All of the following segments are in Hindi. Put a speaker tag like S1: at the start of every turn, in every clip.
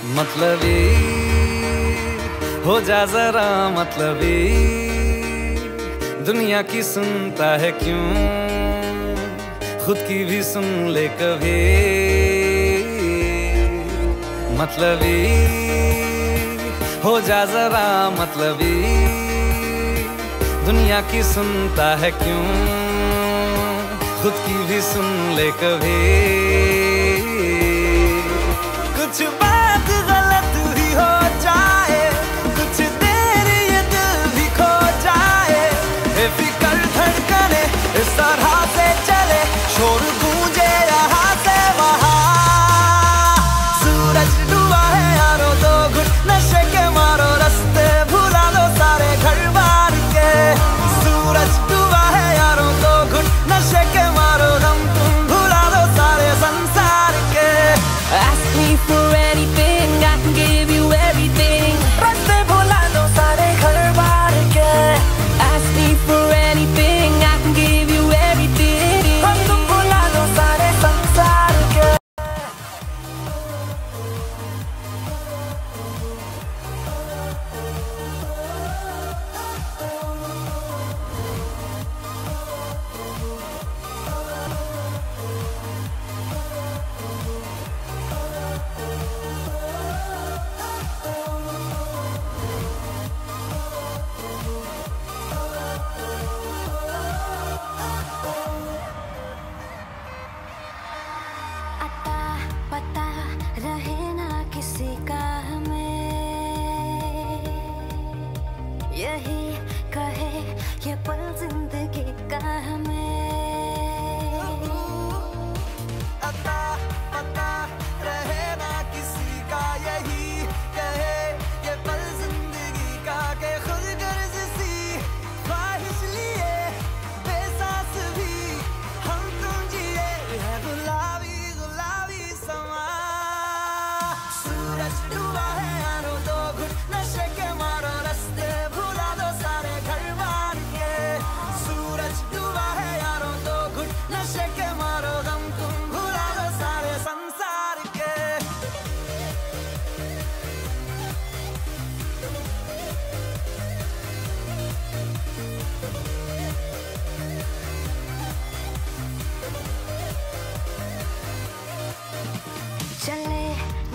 S1: मतलबी हो जा जरा मतलबी, दुनिया की सुनता है क्यों, खुद की भी सुन ले कभी। मतलबी हो जा जरा मतलबी, दुनिया की सुनता है क्यों, खुद की भी सुन ले कभी। कुछ बात गलत भी हो जाए, कुछ देर ये दिल भी खो जाए, बेफिक्र धड़कने इस तरह से चले, शोर गूंजे यहाँ से वहाँ। सूरज डूबा है यारो, दो घुट नशे के मारो, रास्ते भुला दो सारे घर बार के। सूरज डूबा है यारो, दो घुट नशे के मारो, दम तुम भुला दो सारे संसार के।
S2: Ask me for anything, I can give you everything.
S1: रास्ते भुला दो सारे घर बार के।
S2: Ask me for anything, I can give you everything.
S1: हम तुम भुला दो सारे संसार के।
S3: अता पता रहे ना किसी का हमें, यही कहे ये पल जिंदगी का हमें।
S1: अता पता रहे ना किसी का, यही कहे ये पल जिंदगी का, के खुद गर्ज सी ख्वाहिश लिए बेसास भी हम तुम जिए है गुलाबी गुलाबी समा। सूरज डूबा है यारो, दो घुट नशे के मारो, रास्ते भुला दो सारे घर बार के। सूरज डूबा है यारो, दो घुट नशे के मारो, दम तुम भुला दो सारे संसार के।
S3: चले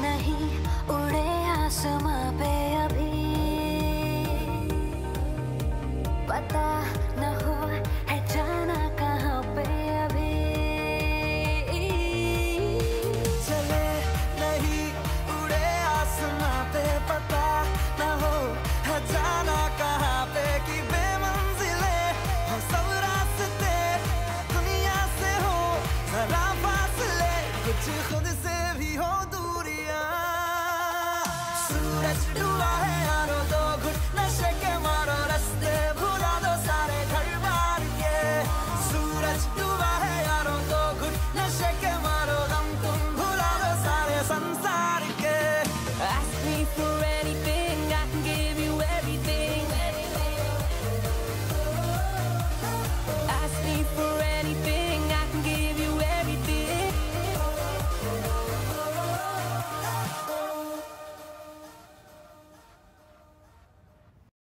S3: नहीं उड़े आसमां पे अभी, पता न हो है जाना कहाँ पे अभी।
S1: चले नहीं उड़े आसमां पे, पता न हो है जाना कहाँ पे, कि बेमंजिले हो सब रास्ते, दुनिया से हो जरा फासले, कुछ खुद से भी हो दूरियां। सूरज डूबा है